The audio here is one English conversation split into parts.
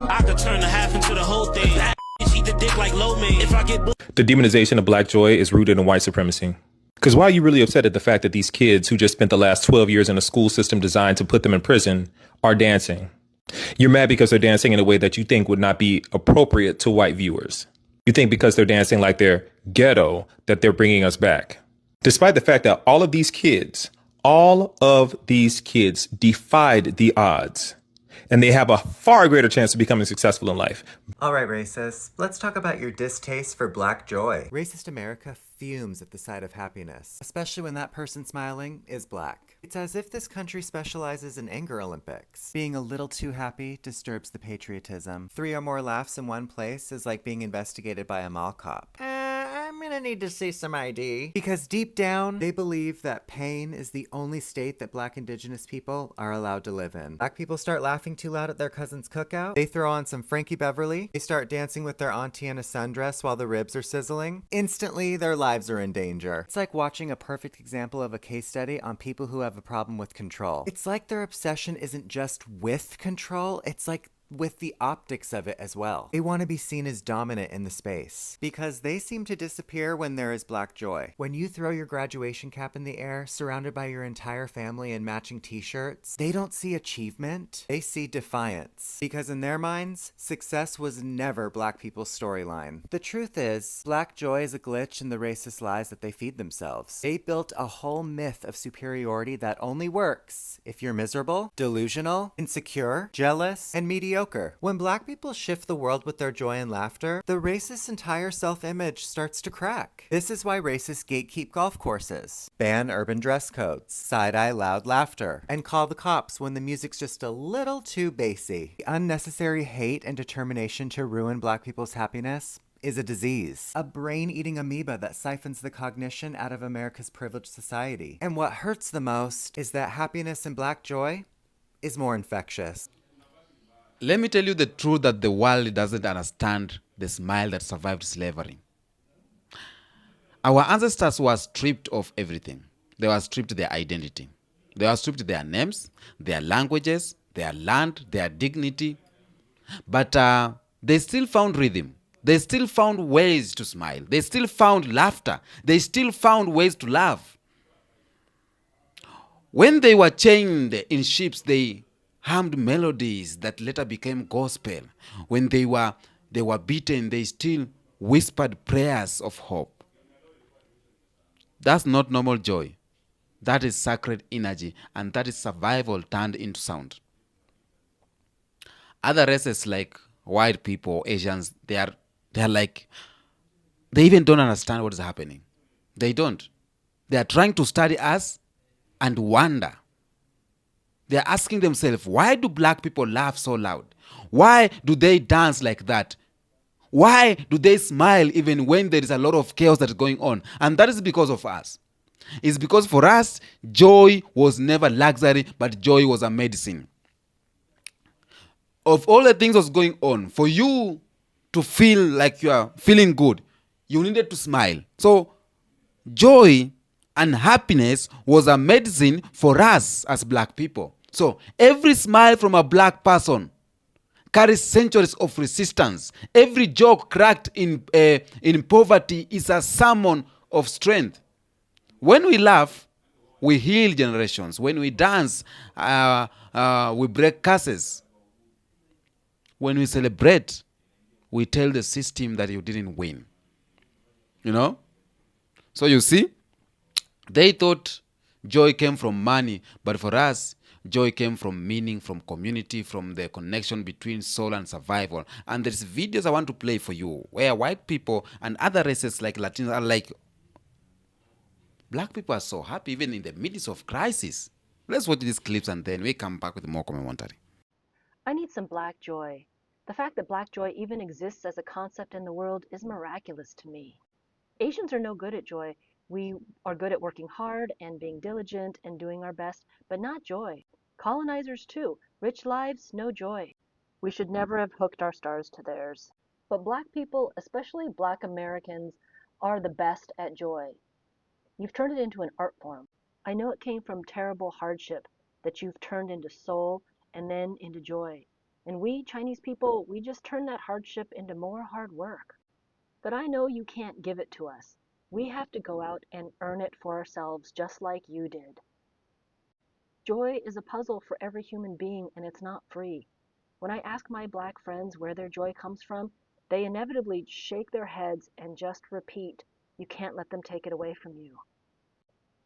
I could turn the half into the whole thing. Eat the dick like low man. If I get The demonization of black joy is rooted in white supremacy. Because why are you really upset at the fact that these kids who just spent the last 12 years in a school system designed to put them in prison are dancing? You're mad because they're dancing in a way that you think would not be appropriate to white viewers. You think because they're dancing like they're ghetto that they're bringing us back. Despite the fact that all of these kids defied the odds. And they have a far greater chance of becoming successful in life. Alright, racists, let's talk about your distaste for black joy. Racist America fumes at the sight of happiness, especially when that person smiling is black. It's as if this country specializes in anger Olympics. Being a little too happy disturbs the patriotism. 3 or more laughs in one place is like being investigated by a mall cop. I'm gonna need to see some ID. Because deep down, they believe that pain is the only state that black indigenous people are allowed to live in. Black people start laughing too loud at their cousin's cookout. They throw on some Frankie Beverly. They start dancing with their auntie in a sundress while the ribs are sizzling. Instantly, their lives are in danger. It's like watching a perfect example of a case study on people who have a problem with control. It's like their obsession isn't just with control, it's like with the optics of it as well. They want to be seen as dominant in the space because they seem to disappear when there is black joy. When you throw your graduation cap in the air, surrounded by your entire family in matching t-shirts, they don't see achievement, they see defiance. Because in their minds, success was never black people's storyline. The truth is, black joy is a glitch in the racist lies that they feed themselves. They built a whole myth of superiority that only works if you're miserable, delusional, insecure, jealous, and mediocre. When black people shift the world with their joy and laughter, the racist's entire self-image starts to crack. This is why racists gatekeep golf courses, ban urban dress codes, side-eye loud laughter, and call the cops when the music's just a little too bassy. The unnecessary hate and determination to ruin black people's happiness is a disease, a brain-eating amoeba that siphons the cognition out of America's privileged society. And what hurts the most is that happiness and black joy is more infectious. Let me tell you the truth that the world doesn't understand the smile that survived slavery. Our ancestors were stripped of everything. They were stripped their identity. They were stripped their names, their languages, their land, their dignity. But they still found rhythm. They still found ways to smile. They still found laughter. They still found ways to laugh. When they were chained in ships, they hummed melodies that later became gospel. When they were beaten, they still whispered prayers of hope. That's not normal joy. That is sacred energy, and that is survival turned into sound. Other races like white people, Asians, they're like, they even don't understand what is happening. They don't. They are trying to study us and wonder. They're asking themselves, why do black people laugh so loud? Why do they dance like that? Why do they smile even when there is a lot of chaos that is going on? And that is because of us. It's because for us, joy was never luxury, but joy was a medicine. Of all the things that was going on, for you to feel like you are feeling good, you needed to smile. So joy and happiness was a medicine for us as black people. So every smile from a black person carries centuries of resistance. Every joke cracked in poverty is a sermon of strength. When we laugh, we heal generations. When we dance, we break curses. When we celebrate, we tell the system that you didn't win. You know? So you see, they thought joy came from money, but for us, joy came from meaning, from community, from the connection between soul and survival. And there's videos I want to play for you where white people and other races like Latinos are like, black people are so happy even in the midst of crisis. Let's watch these clips and then we come back with more commentary. I need some black joy. The fact that black joy even exists as a concept in the world is miraculous to me. Asians are no good at joy. We are good at working hard and being diligent and doing our best, but not joy. Colonizers too. Rich lives, no joy. We should never have hooked our stars to theirs. But black people, especially black Americans, are the best at joy. You've turned it into an art form. I know it came from terrible hardship that you've turned into soul and then into joy. And we, Chinese people, we just turn that hardship into more hard work. But I know you can't give it to us. We have to go out and earn it for ourselves just like you did. Joy is a puzzle for every human being, and it's not free. When I ask my black friends where their joy comes from, they inevitably shake their heads and just repeat, "You can't let them take it away from you."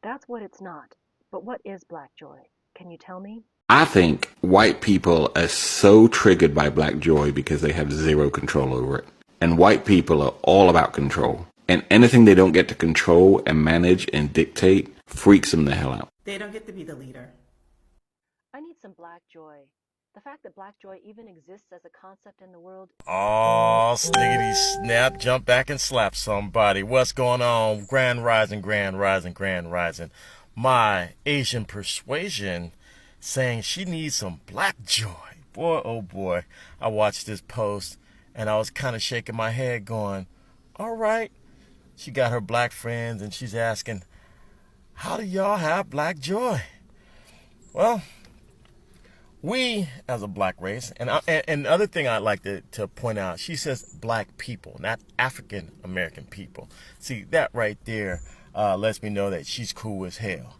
That's what it's not. But what is black joy? Can you tell me? I think white people are so triggered by black joy because they have zero control over it. And white people are all about control. And anything they don't get to control and manage and dictate freaks them the hell out. They don't get to be the leader. I need some black joy. The fact that black joy even exists as a concept in the world. Oh, sniggity snap, jump back and slap somebody. What's going on? Grand rising, grand rising, grand rising. My Asian persuasion saying she needs some black joy. Boy, oh boy. I watched this post and I was kind of shaking my head going, all right. She got her black friends and she's asking, how do y'all have black joy? Well, we as a black race, and the other thing I'd like to point out, she says black people, not African American people. See, that right there lets me know that she's cool as hell.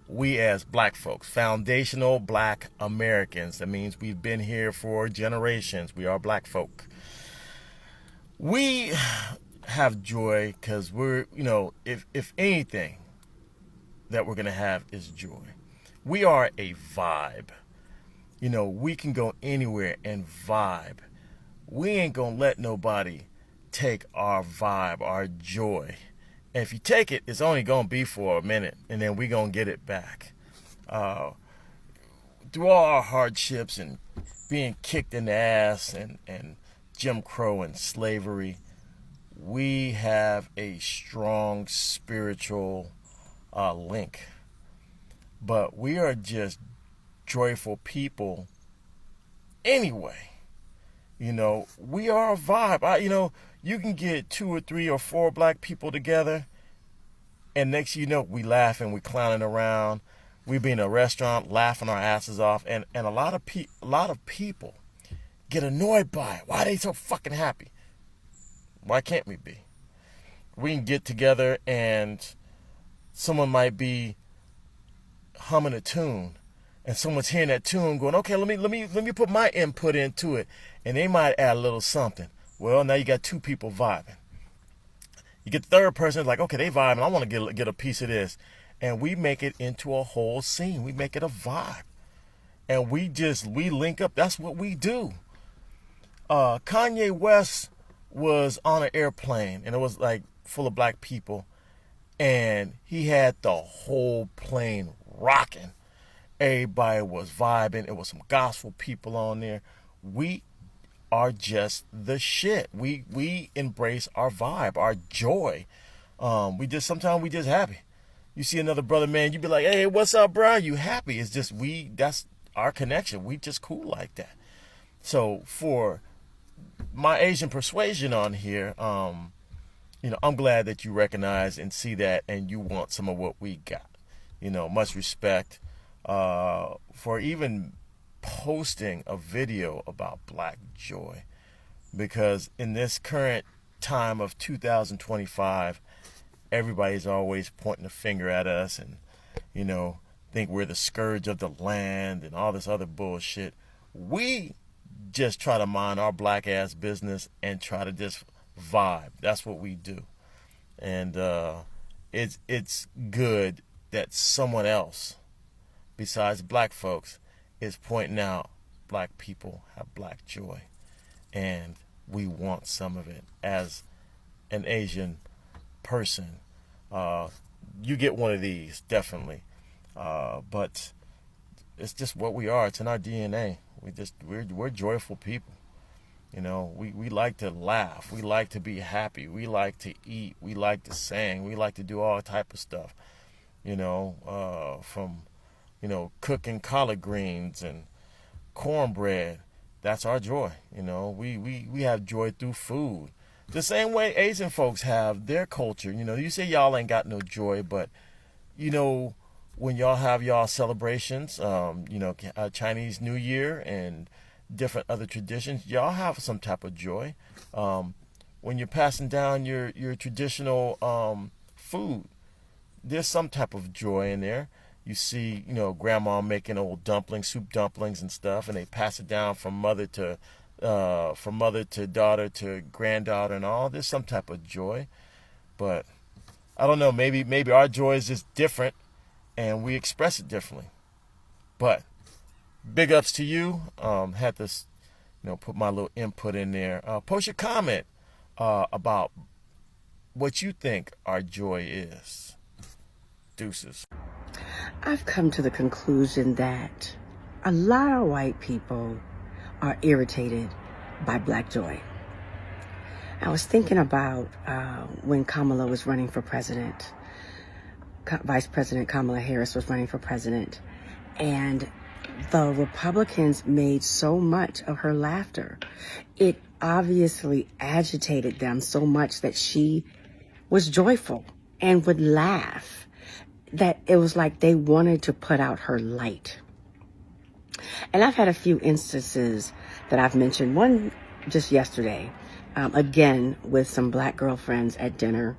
We as black folks, foundational black Americans, that means we've been here for generations. We are black folk. We have joy because we're, if anything that we're going to have is joy. We are a vibe. We can go anywhere and vibe. We ain't going to let nobody take our vibe, our joy. And if you take it, it's only going to be for a minute, and then we going to get it back. Through all our hardships and being kicked in the ass and Jim Crow and slavery, we have a strong spiritual link. But we are just joyful people anyway. We are a vibe. You can get 2 or 3 or 4 black people together, and next you know, we laughing, we clowning around, we be in a restaurant laughing our asses off, and a lot of people get annoyed by it. Why are they so fucking happy? Why can't we be? We can get together and someone might be humming a tune and someone's hearing that tune going, okay, let me put my input into it, and they might add a little something. Well, now you got 2 people vibing. You get the third person, like, okay, they vibing, I want to get a piece of this, and we make it into a whole scene. We make it a vibe, and we link up. That's what we do. Kanye West was on an airplane, and it was like full of black people, and he had the whole plane rocking. Everybody was vibing. It was some gospel people on there. We are just the shit. We embrace our vibe, our joy. Sometimes we just happy. You see another brother, man, you be like, hey, what's up, bro? You happy? It's just that's our connection. We just cool like that. So for my Asian persuasion on here, I'm glad that you recognize and see that, and you want some of what we got. Much respect for even posting a video about black joy, because in this current time of 2025, everybody's always pointing a finger at us and think we're the scourge of the land and all this other bullshit. We just try to mind our black ass business and try to just vibe. That's what we do. And it's good that someone else besides black folks is pointing out black people have black joy, and we want some of it. As an Asian person, you get one of these, definitely. But it's just what we are. It's in our DNA. We're joyful people. We like to laugh. We like to be happy. We like to eat. We like to sing. We like to do all type of stuff. From cooking collard greens and cornbread. That's our joy. We have joy through food. The same way Asian folks have their culture. You say y'all ain't got no joy, but when y'all have y'all celebrations, Chinese New Year and different other traditions, y'all have some type of joy. When you're passing down your traditional food, there's some type of joy in there. You see, grandma making old dumplings, soup dumplings and stuff, and they pass it down from mother to daughter to granddaughter and all. There's some type of joy, but I don't know. Maybe our joy is just different, and we express it differently. But big ups to you. Had to, put my little input in there. Post your comment about what you think our joy is. Deuces. I've come to the conclusion that a lot of white people are irritated by Black joy. I was thinking about when Kamala was running for president, Vice President Kamala Harris was running for president, and the Republicans made so much of her laughter. It obviously agitated them so much that she was joyful and would laugh, that it was like they wanted to put out her light. And I've had a few instances that I've mentioned. One just yesterday, again, with some Black girlfriends at dinner,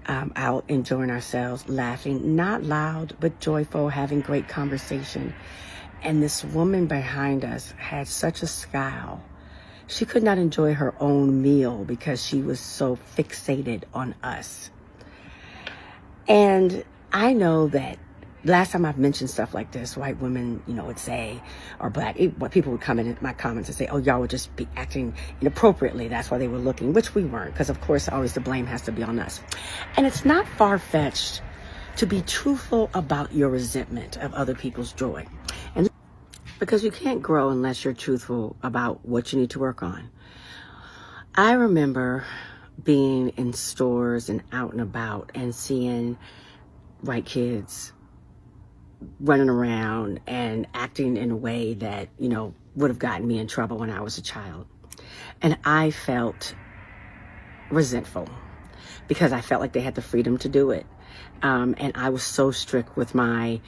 out enjoying ourselves, laughing, not loud, but joyful, having great conversation. And this woman behind us had such a scowl. She could not enjoy her own meal because she was so fixated on us. And I know that last time I've mentioned stuff like this, white women, would say, or people would come in my comments and say, oh, y'all would just be acting inappropriately. That's why they were looking, which we weren't, because of course always the blame has to be on us. And it's not far-fetched to be truthful about your resentment of other people's joy. And because you can't grow unless you're truthful about what you need to work on. I remember being in stores and out and about and seeing white kids running around and acting in a way that, would have gotten me in trouble when I was a child. And I felt resentful because I felt like they had the freedom to do it. And I was so strict with my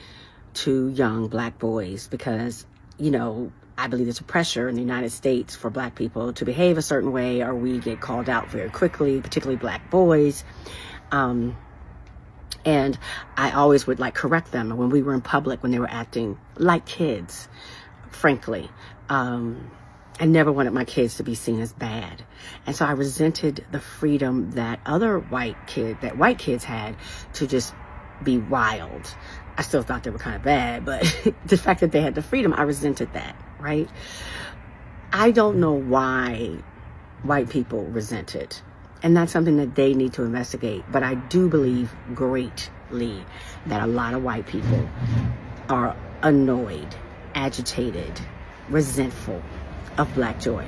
2 young Black boys because, I believe there's a pressure in the United States for Black people to behave a certain way or we get called out very quickly, particularly Black boys. And I always would correct them when we were in public, when they were acting like kids, frankly. I never wanted my kids to be seen as bad. And so I resented the freedom that white kids had to just be wild. I still thought they were kind of bad, but the fact that they had the freedom, I resented that, right? I don't know why white people resent it. And that's something that they need to investigate. But I do believe greatly that a lot of white people are annoyed, agitated, resentful of Black joy.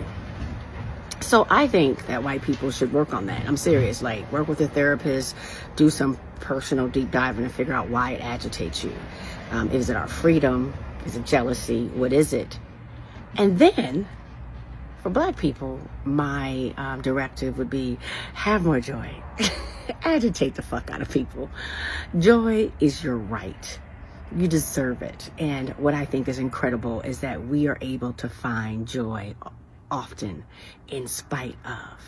So I think that white people should work on that. I'm serious. Work with a therapist, do some personal deep diving and figure out why it agitates you. Is it our freedom? Is it jealousy? What is it? And then for Black people, my directive would be have more joy. Agitate the fuck out of people. Joy is your right. You deserve it. And what I think is incredible is that we are able to find joy often in spite of.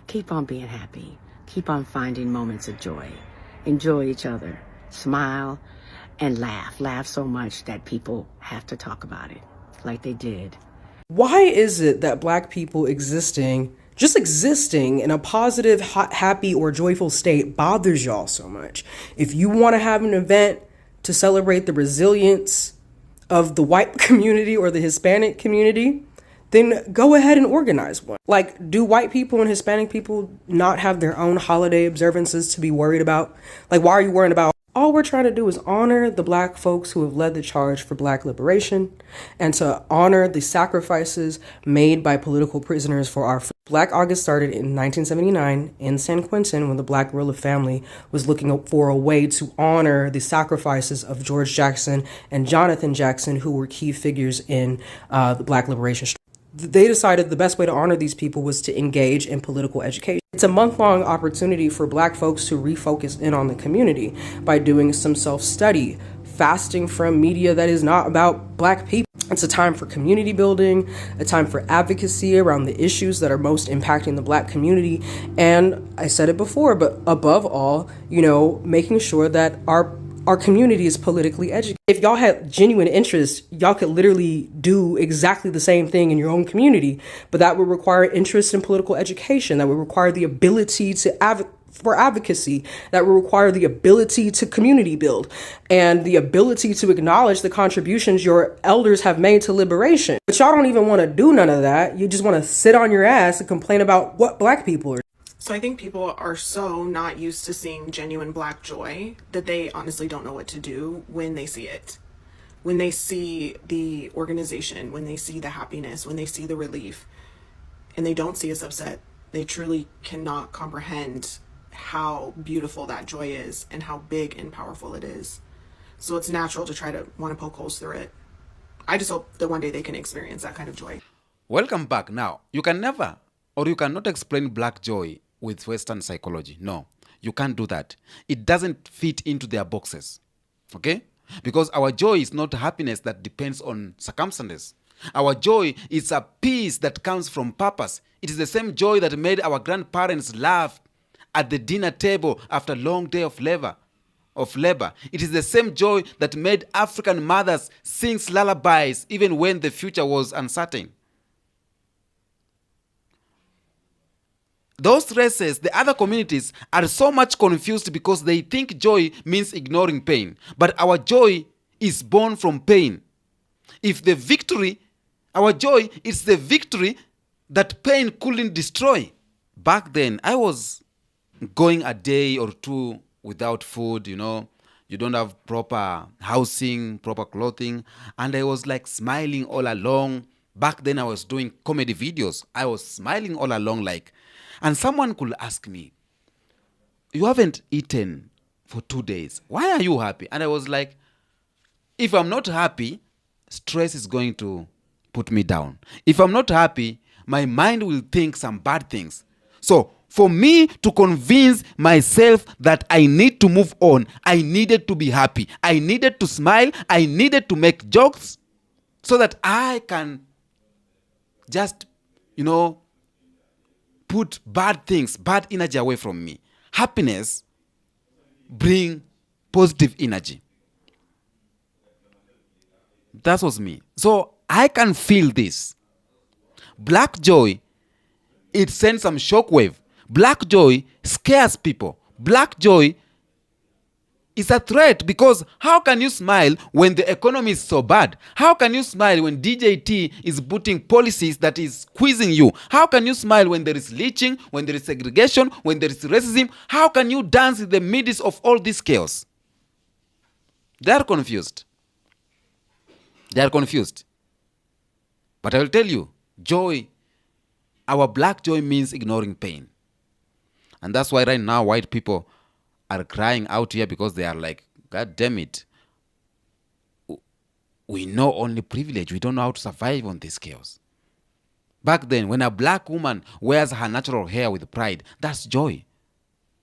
Keep on being happy. Keep on finding moments of joy. Enjoy each other. Smile and laugh. Laugh so much that people have to talk about it like they did. Why is it that Black people just existing in a positive, happy, or joyful state bothers y'all so much? If you want to have an event to celebrate the resilience of the white community or the Hispanic community, then go ahead and organize one. Do white people and Hispanic people not have their own holiday observances to be worried about? Why are you worried about? All we're trying to do is honor the Black folks who have led the charge for Black liberation and to honor the sacrifices made by political prisoners for our freedom. Black August started in 1979 in San Quentin when the Black guerrilla family was looking for a way to honor the sacrifices of George Jackson and Jonathan Jackson, who were key figures in the Black liberation struggle. They decided the best way to honor these people was to engage in political education. It's a month-long opportunity for Black folks to refocus in on the community by doing some self-study, fasting from media that is not about Black people. It's a time for community building, a time for advocacy around the issues that are most impacting the Black community. And I said it before, but above all, making sure that our community is politically educated. If y'all had genuine interest, y'all could literally do exactly the same thing in your own community, but that would require interest in political education, that would require the ability to for advocacy, that will require the ability to community build and the ability to acknowledge the contributions your elders have made to liberation. But y'all don't even want to do none of that. You just want to sit on your ass and complain about what Black people are. So I think people are so not used to seeing genuine Black joy that they honestly don't know what to do when they see it. When they see the organization, when they see the happiness, when they see the relief, and they don't see us upset, they truly cannot comprehend how beautiful that joy is and how big and powerful it is. So it's natural to try to want to poke holes through it. I just hope that one day they can experience that kind of joy. Welcome back. Now, you can never or you cannot explain Black joy with Western psychology. No, you can't do that. It doesn't fit into their boxes. Okay? Because our joy is not happiness that depends on circumstances. Our joy is a peace that comes from purpose. It is the same joy that made our grandparents laugh at the dinner table after a long day of labor. It is the same joy that made African mothers sing lullabies even when the future was uncertain. Those races, the other communities, are so much confused because they think joy means ignoring pain. But our joy is born from pain. Our joy is the victory that pain couldn't destroy. Back then, I was going a day or two without food, you don't have proper housing, proper clothing, and I was like smiling all along. Back then I was doing comedy videos. I was smiling all along and someone could ask me, you haven't eaten for 2 days. Why are you happy? And I was like, if I'm not happy, stress is going to put me down. If I'm not happy, my mind will think some bad things. So for me to convince myself that I need to move on, I needed to be happy. I needed to smile. I needed to make jokes so that I can just, put bad things, bad energy away from me. Happiness bring positive energy. That was me. So I can feel this. Black joy, it sends some shockwave. Black joy scares people. Black joy is a threat because how can you smile when the economy is so bad? How can you smile when DJT is putting policies that is squeezing you? How can you smile when there is lynching, when there is segregation, when there is racism? How can you dance in the midst of all this chaos? They are confused. But I will tell you, joy, our Black joy means ignoring pain. And that's why right now white people are crying out here because they are like, God damn it. We know only privilege. We don't know how to survive on this chaos. Back then, when a Black woman wears her natural hair with pride, that's joy.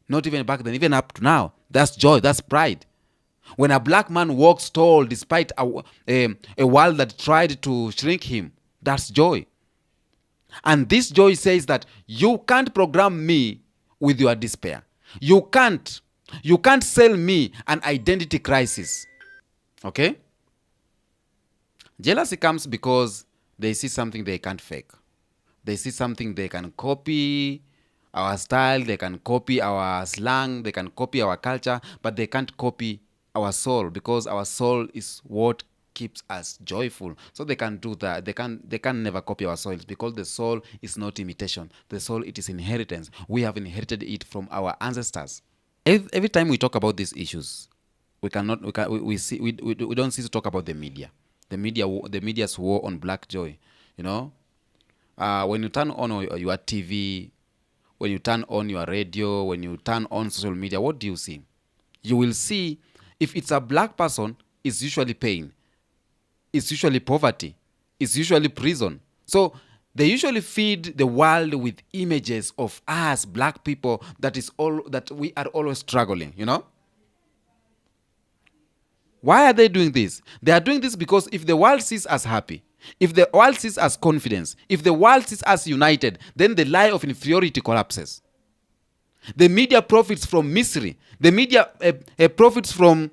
Not even back then, even up to now, that's joy, that's pride. When a Black man walks tall despite a world that tried to shrink him, that's joy. And this joy says that you can't program me with your despair. You can't sell me an identity crisis. Okay? Jealousy comes because they see something they can't fake. They see something they can copy our style, they can copy our slang, they can copy our culture, but they can't copy our soul because our soul is what keeps us joyful. So they can do that. They can never copy our souls because the soul is not imitation. The soul, it is inheritance. We have inherited it from our ancestors. Every time we talk about these issues, we don't cease to talk about the media. The media's war on Black joy. When you turn on your TV, when you turn on your radio, when you turn on social media, what do you see? You will see, if it's a Black person, it's usually pain. It's usually poverty. It's usually prison. So They usually feed the world with images of us, black people, that we are always struggling, you know? Why are they doing this? They are doing this because if the world sees us happy, if the world sees us confidence, if the world sees us united, then the lie of inferiority collapses. The media profits from misery. The media profits from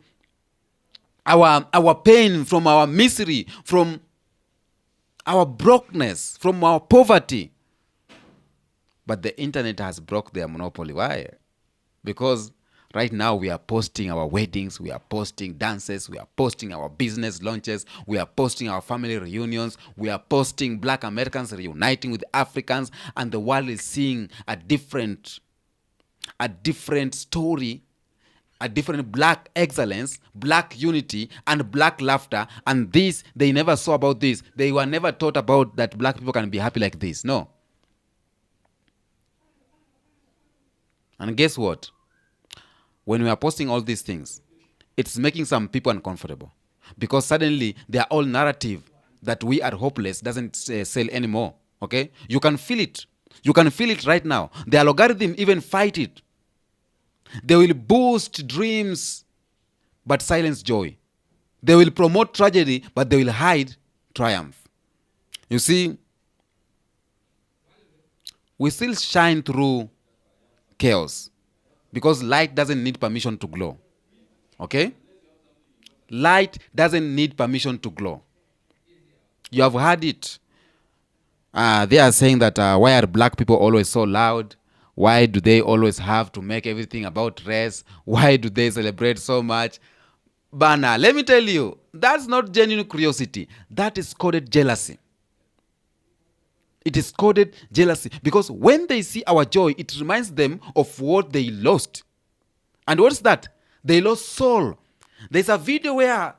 our pain, from our misery, from our brokenness, from our poverty. But the internet has broke their monopoly. Why? Because right now we are posting our weddings, we are posting dances, we are posting our business launches, we are posting our family reunions, we are posting black Americans reuniting with Africans, and the world is seeing a different story, a different black excellence, black unity, and black laughter. And this, they never saw about this. They were never taught about that black people can be happy like this. No. And guess what? When we are posting all these things, it's making some people uncomfortable. Because suddenly, their whole narrative that we are hopeless doesn't sell anymore. Okay? You can feel it. You can feel it right now. The algorithm even fight it. They will boost dreams, but silence joy. They will promote tragedy, but they will hide triumph. You see, we still shine through chaos because light doesn't need permission to glow. Okay? Light doesn't need permission to glow. You have heard it. They are saying that why are black people always so loud? Why do they always have to make everything about race? Why do they celebrate so much? Bana, let me tell you, that's not genuine curiosity. That is coded jealousy. It is coded jealousy because when they see our joy, it reminds them of what they lost. And what's that? They lost soul. There's a video where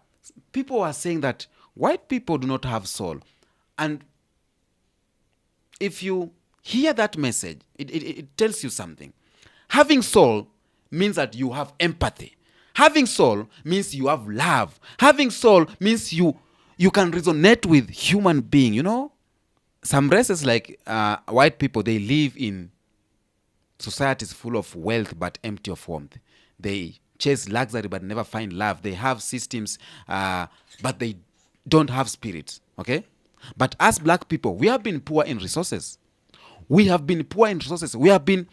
people are saying that white people do not have soul. And if you hear that message, it tells you something. Having soul means that you have empathy. Having soul means you have love. Having soul means you can resonate with human being, you know? Some races like white people, they live in societies full of wealth but empty of warmth. They chase luxury but never find love. They have systems but they don't have spirit, okay? But as black people, we have been poor in resources. We have been poor in resources. We have been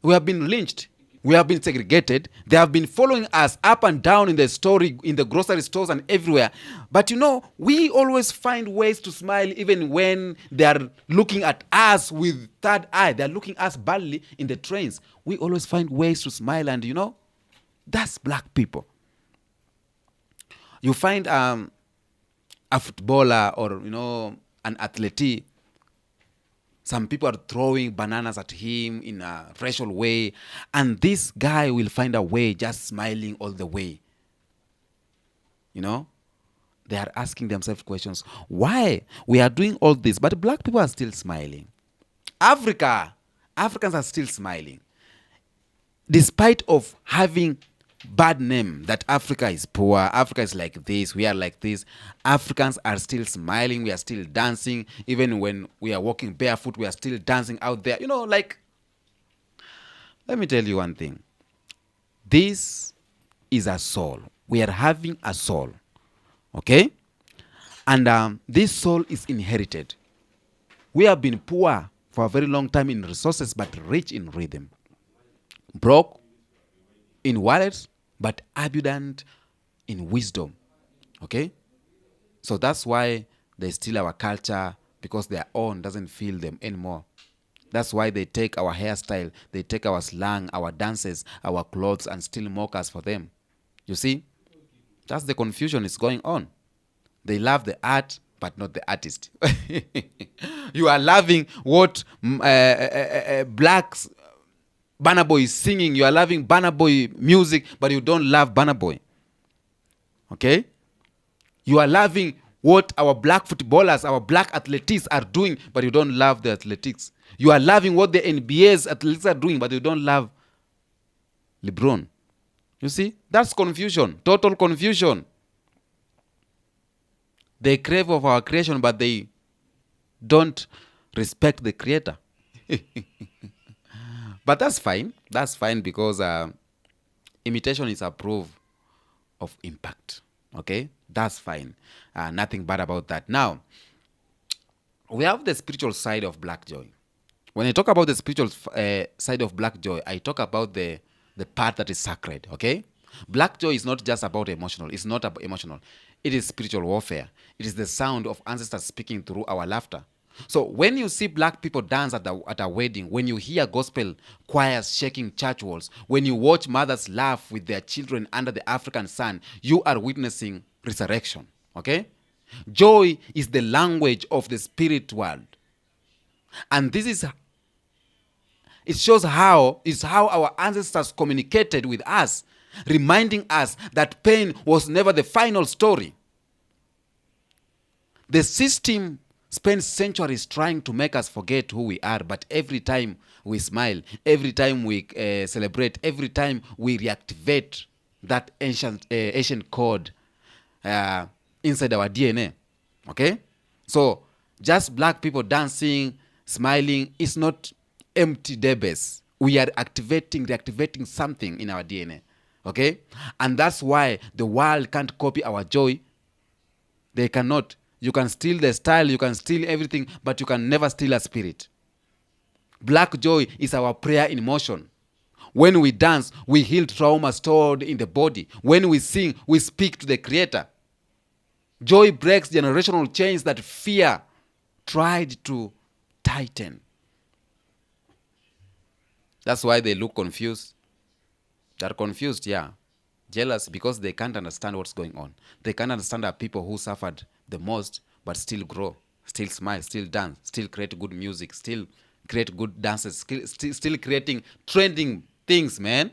lynched. We have been segregated. They have been following us up and down in the grocery stores and everywhere. But you know, we always find ways to smile even when they are looking at us with third eye. They are looking at us badly in the trains. We always find ways to smile, and you know, that's black people. You find a footballer or, you know, an athlete. Some people are throwing bananas at him in a racial way. And this guy will find a way just smiling all the way. You know? They are asking themselves questions. Why? We are doing all this, but black people are still smiling. Africans are still smiling. Despite of having bad name that Africa is poor, Africa is like this, we are like this, Africans are still smiling, we are still dancing. Even when we are walking barefoot, we are still dancing out there. You know, like, let me tell you one thing. This is a soul. We are having a soul. Okay? And this soul is inherited. We have been poor for a very long time in resources, but rich in rhythm. Broke in wallets, but abundant in wisdom. Okay? So that's why they steal our culture, because their own doesn't feel them anymore. That's why they take our hairstyle, they take our slang, our dances, our clothes, and still mock us for them. You see? That's the confusion is going on. They love the art, but not the artist. You are loving what blacks Burna Boy is singing. You are loving Burna Boy music, but you don't love Burna Boy. Okay? You are loving what our black footballers, our black athletes are doing, but you don't love the athletics. You are loving what the NBA's athletes are doing, but you don't love LeBron. You see? That's confusion. Total confusion. They crave of our creation, but they don't respect the creator. But that's fine. That's fine because imitation is a proof of impact. Okay, that's fine. Nothing bad about that. Now, we have the spiritual side of black joy. When I talk about the spiritual side of black joy, I talk about the part that is sacred. Okay, black joy is not just about emotional. It's not about emotional. It is spiritual warfare. It is the sound of ancestors speaking through our laughter. So when you see black people dance at a wedding, when you hear gospel choirs shaking church walls, when you watch mothers laugh with their children under the African sun, you are witnessing resurrection. Okay? Joy is the language of the spirit world. And this is it shows how our ancestors communicated with us, reminding us that pain was never the final story. The system spent centuries trying to make us forget who we are, but every time we smile, every time we celebrate, every time we reactivate that ancient code inside our DNA. Okay? So just black people dancing, smiling is not empty debase. We are reactivating something in our DNA. Okay? And that's why the world can't copy our joy. They cannot. You can steal the style, you can steal everything, but you can never steal a spirit. Black joy is our prayer in motion. When we dance, we heal trauma stored in the body. When we sing, we speak to the Creator. Joy breaks generational chains that fear tried to tighten. That's why they look confused. They're confused, yeah. Jealous because they can't understand what's going on. They can't understand our people who suffered the most but still grow, still smile, still dance, still create good music, still create good dances, still creating trending things, man.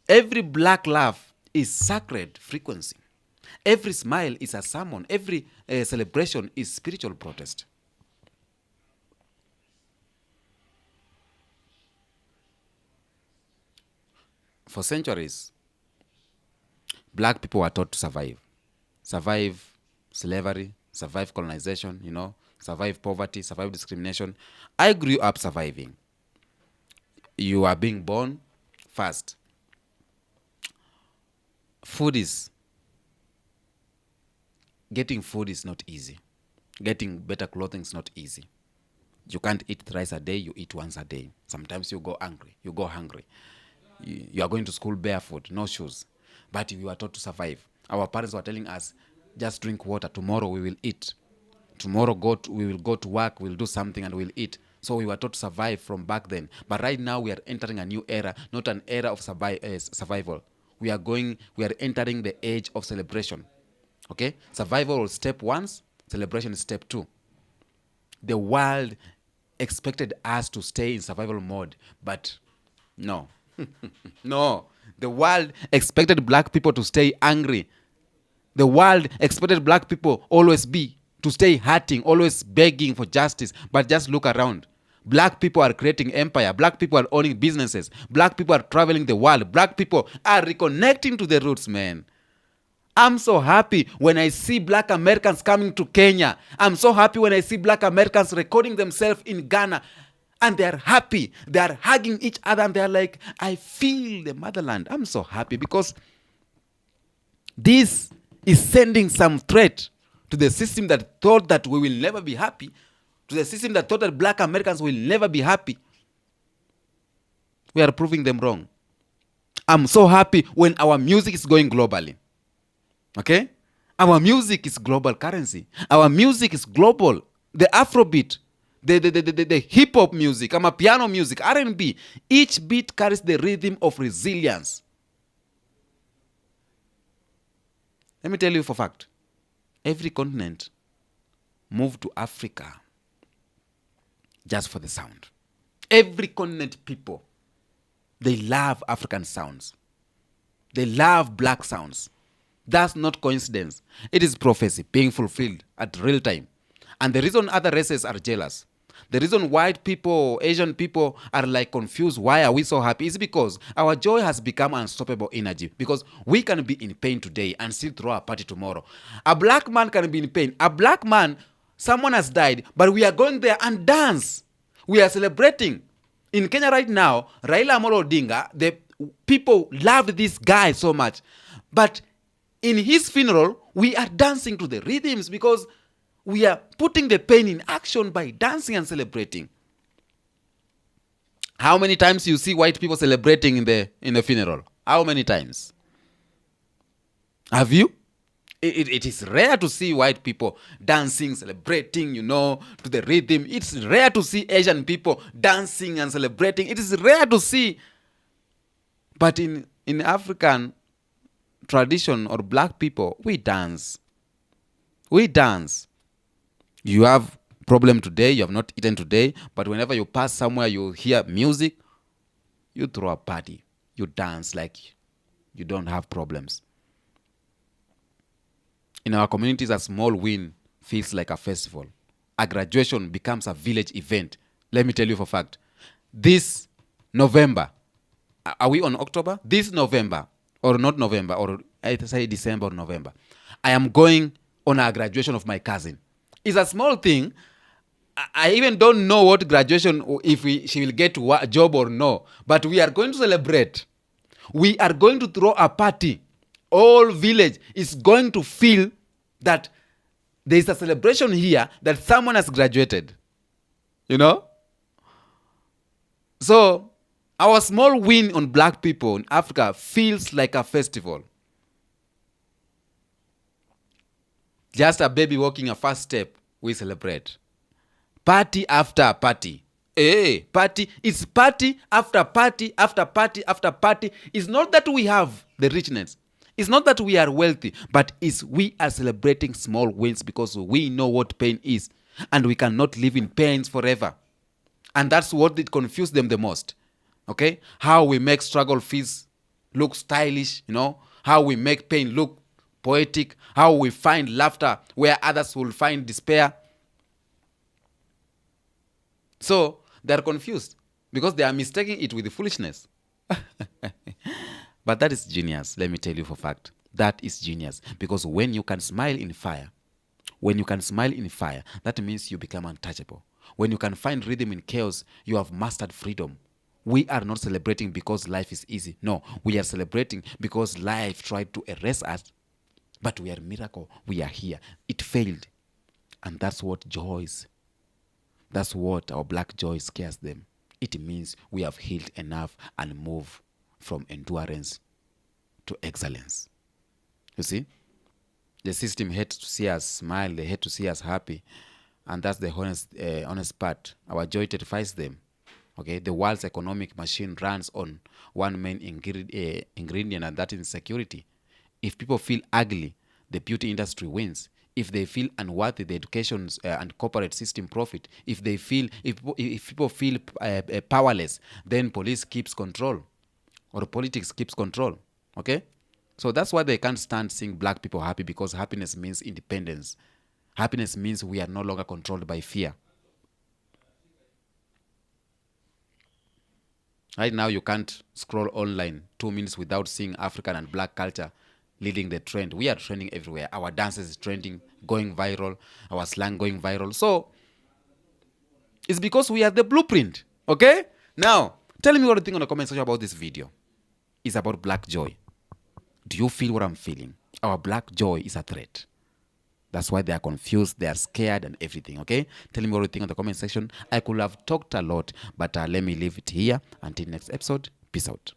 Every black laugh is sacred frequency. Every smile is a sermon. Every celebration is spiritual protest. For centuries, black people were taught to survive slavery, survive colonization, survive poverty, survive discrimination. I grew up surviving. You are being born first. Getting food is not easy. Getting better clothing is not easy. You can't eat thrice a day, you eat once a day. Sometimes you go hungry. You are going to school barefoot, no shoes. But we were taught to survive. Our parents were telling us, just drink water. Tomorrow we will eat. Tomorrow we will go to work, we'll do something and we'll eat. So we were taught to survive from back then. But right now we are entering a new era, not an era of survival. We are entering the age of celebration. Okay? Survival is step 1, celebration is step 2. The world expected us to stay in survival mode, but no. No. The world expected black people to stay angry. The world expected black people to stay hurting, always begging for justice. But just look around. Black people are creating empire. Black people are owning businesses. Black people are traveling the world. Black people are reconnecting to the roots, man. I'm so happy when I see black Americans coming to Kenya. I'm so happy when I see black Americans recording themselves in Ghana. And they are happy. They are hugging each other and they are like, I feel the motherland. I'm so happy because this is sending some threat to the system that thought that we will never be happy, to the system that thought that black Americans will never be happy. We are proving them wrong. I'm so happy when our music is going globally. Okay? Our music is global currency. Our music is global. The Afrobeat, the hip-hop music, piano music, R&B, each beat carries the rhythm of resilience. Let me tell you for fact, every continent moved to Africa just for the sound. Every continent people, they love African sounds. They love black sounds. That's not coincidence. It is prophecy being fulfilled at real time. And the reason other races are jealous, the reason white people, Asian people are like confused, why are we so happy, is because our joy has become unstoppable energy. Because we can be in pain today and still throw a party tomorrow. A black man can be in pain. A black man Someone has died, but we are going there and dance. We are celebrating. In Kenya right now, Raila Amolo Odinga, the people loved this guy so much. But in his funeral, we are dancing to the rhythms because we are putting the pain in action by dancing and celebrating. How many times you see white people celebrating in the funeral? How many times? Have you? It is rare to see white people dancing, celebrating, to the rhythm. It's rare to see Asian people dancing and celebrating. It is rare to see. But in African tradition or black people, we dance. We dance. You have problem today, you have not eaten today, but whenever you pass somewhere, you hear music, you throw a party. You dance like you don't have problems. In our communities, a small win feels like a festival. A graduation becomes a village event. Let me tell you for a fact. This November, are we on October? This November, or not November, or I say December or November, I am going on a graduation of my cousin. It's a small thing. I even don't know what graduation, if she will get a job or no. But we are going to celebrate. We are going to throw a party. All village is going to feel that there is a celebration here that someone has graduated. So, our small win on black people in Africa feels like a festival. Just a baby walking a first step, we celebrate. Party after party. Party. It's party after party after party after party. It's not that we have the richness. It's not that we are wealthy, but we are celebrating small wins because we know what pain is. And we cannot live in pains forever. And that's what it confused them the most. Okay? How we make struggle feels look stylish, how we make pain look poetic, how we find laughter where others will find despair. So they are confused because they are mistaking it with the foolishness. But that is genius. Let me tell you for a fact. That is genius. Because when you can smile in fire, that means you become untouchable. When you can find rhythm in chaos, you have mastered freedom. We are not celebrating because life is easy. No, we are celebrating because life tried to erase us. But we are a miracle. We are here. It failed. And that's what joys. That's what our black joy scares them. It means we have healed enough and move from endurance to excellence. You see? The system hates to see us smile. They hate to see us happy. And that's the honest part. Our joy terrifies them. Okay? The world's economic machine runs on one main ingredient, and that is security. If people feel ugly, the beauty industry wins. If they feel unworthy, the education and corporate system profit. If people feel powerless, then police keeps control, or politics keeps control. Okay, so that's why they can't stand seeing black people happy, because happiness means independence. Happiness means we are no longer controlled by fear. Right now, you can't scroll online 2 minutes without seeing African and black culture leading the trend. We are trending everywhere. Our dances is trending, going viral. Our slang going viral. So, it's because we are the blueprint. Okay? Now, tell me what you think on the comment section about this video. It's about black joy. Do you feel what I'm feeling? Our black joy is a threat. That's why they are confused, they are scared and everything, okay? Tell me what you think on the comment section. I could have talked a lot, but let me leave it here. Until next episode, peace out.